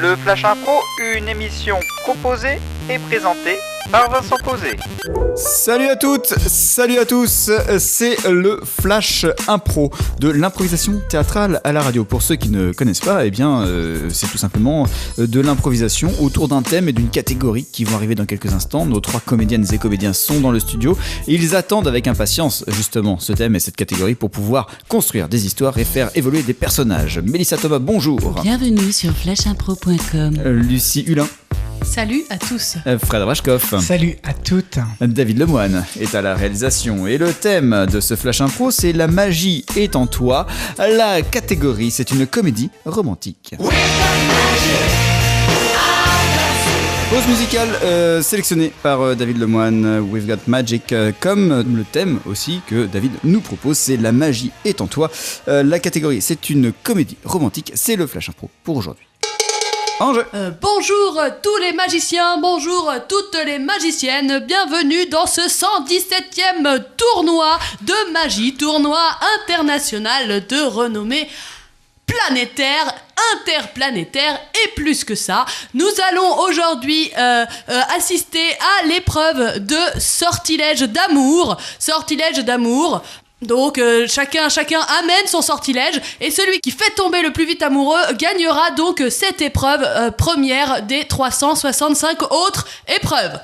Le Flash Impro, une émission proposée et présentée par Vincent Posé. Salut à toutes, salut à tous, c'est le Flash Impro, de l'improvisation théâtrale à la radio. Pour ceux qui ne connaissent pas, eh bien, c'est tout simplement de l'improvisation autour d'un thème et d'une catégorie qui vont arriver dans quelques instants. Nos 3 comédiennes et comédiens sont dans le studio et ils attendent avec impatience justement ce thème et cette catégorie pour pouvoir construire des histoires et faire évoluer des personnages. Mélissa Thomas, bonjour. Bienvenue sur flashimpro.com. Lucie Hulin. Salut à tous. Fred Rachkoff. Salut à toutes. David Lemoine est à la réalisation et le thème de ce Flash Impro, c'est La magie est en toi. La catégorie, c'est une comédie romantique. Pause musicale sélectionnée par David Lemoine, We've Got Magic, comme le thème aussi que David nous propose, c'est La magie est en toi. La catégorie, c'est une comédie romantique, c'est le Flash Impro pour aujourd'hui. Bonjour tous les magiciens, bonjour toutes les magiciennes, bienvenue dans ce 117e tournoi de magie, tournoi international de renommée planétaire, interplanétaire et plus que ça. Nous allons aujourd'hui assister à l'épreuve de sortilège d'amour. Donc chacun amène son sortilège et celui qui fait tomber le plus vite amoureux gagnera donc cette épreuve première des 365 autres épreuves.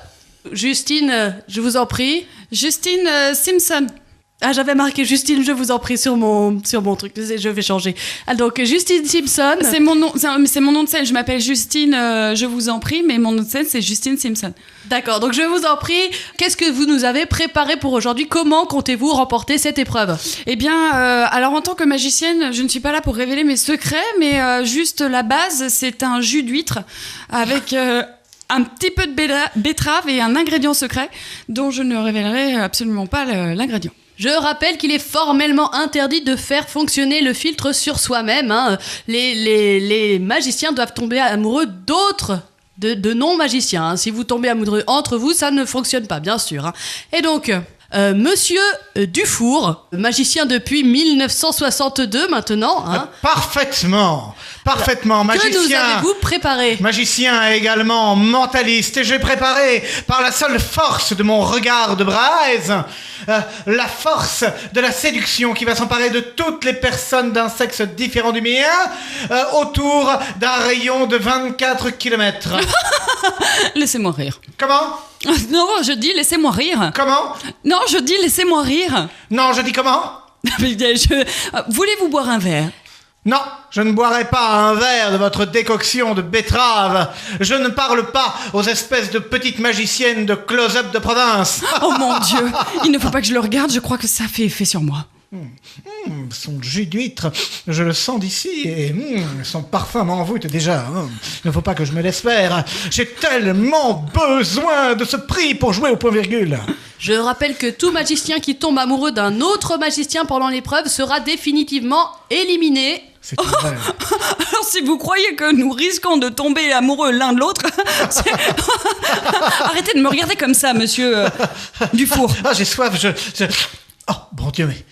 Justine, je vous en prie. Justine Simpson. Ah, j'avais marqué Justine, je vous en prie sur mon truc. Je vais changer. Ah, donc Justine Simpson. C'est mon nom de scène. Je m'appelle Justine, je vous en prie, mais mon nom de scène c'est Justine Simpson. D'accord, donc je vous en prie, qu'est-ce que vous nous avez préparé pour aujourd'hui ? Comment comptez-vous remporter cette épreuve ? Eh bien, alors en tant que magicienne, je ne suis pas là pour révéler mes secrets, mais juste la base, c'est un jus d'huître avec un petit peu de betterave et un ingrédient secret dont je ne révélerai absolument pas l'ingrédient. Je rappelle qu'il est formellement interdit de faire fonctionner le filtre sur soi-même. Hein. Les magiciens doivent tomber amoureux d'autres, de non-magiciens. Hein. Si vous tombez amoureux entre vous, ça ne fonctionne pas, bien sûr. Hein. Et donc, Monsieur Dufour, magicien depuis 1962 maintenant. Hein. Parfaitement, magicien. Que nous avez-vous préparé ? Magicien également, mentaliste, et j'ai préparé par la seule force de mon regard de braise, la force de la séduction qui va s'emparer de toutes les personnes d'un sexe différent du mien, autour d'un rayon de 24 km. Laissez-moi rire. Comment ? Non, je dis laissez-moi rire. Comment ? Non, je dis laissez-moi rire. Non, je dis comment ? Voulez-vous boire un verre ? Non, je ne boirai pas un verre de votre décoction de betterave. Je ne parle pas aux espèces de petites magiciennes de close-up de province. Oh mon Dieu, il ne faut pas que je le regarde, je crois que ça fait effet sur moi. Son jus d'huître, je le sens d'ici et son parfum m'envoûte déjà. Il ne faut pas que je me laisse faire. J'ai tellement besoin de ce prix pour jouer au point virgule. Je rappelle que tout magicien qui tombe amoureux d'un autre magicien pendant l'épreuve sera définitivement éliminé. C'est vrai. Alors si vous croyez que nous risquons de tomber amoureux l'un de l'autre, arrêtez de me regarder comme ça, monsieur Dufour. Ah, j'ai soif, Oh, bon Dieu, mais...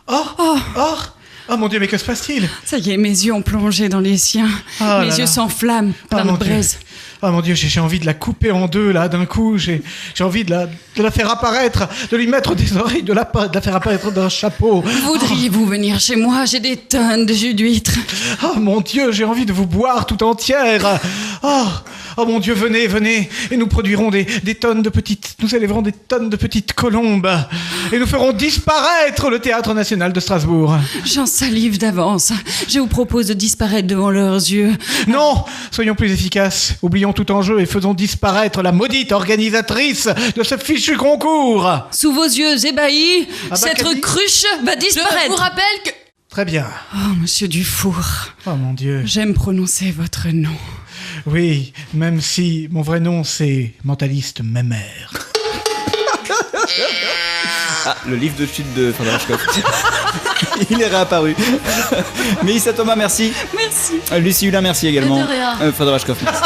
Oh, mon Dieu, mais que se passe-t-il ? Ça y est, mes yeux ont plongé dans les siens. Mes yeux s'enflamment, plein de braise. Oh mon Dieu, j'ai envie de la couper en deux, là, d'un coup. J'ai envie de la faire apparaître, de lui mettre des oreilles, de la faire apparaître d'un chapeau. Voudriez-vous venir chez moi ? J'ai des tonnes de jus d'huître. Oh mon Dieu, j'ai envie de vous boire tout entière. Oh mon Dieu, venez, et nous produirons nous élèverons des tonnes de petites colombes, et nous ferons disparaître le Théâtre National de Strasbourg. J'en salive d'avance. Je vous propose de disparaître devant leurs yeux. Non, soyons plus efficaces. Oublions tout enjeu et faisons disparaître la maudite organisatrice de ce fichu concours. Sous vos yeux ébahis, cette cruche va disparaître. Je vous rappelle que... Très bien. Oh, monsieur Dufour. Oh mon Dieu. J'aime prononcer votre nom. Oui, même si mon vrai nom c'est Mentaliste Mémère. Ah, le livre de chute de Fred Rachkoff. Il est réapparu. Mélissa Thomas, merci. Merci. Lucie Hulin, merci également. De rien. Fred Rachkoff, merci.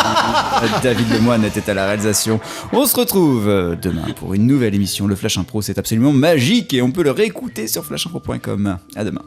David Lemoine était à la réalisation. On se retrouve demain pour une nouvelle émission. Le Flash Impro, c'est absolument magique et on peut le réécouter sur flashimpro.com. À demain.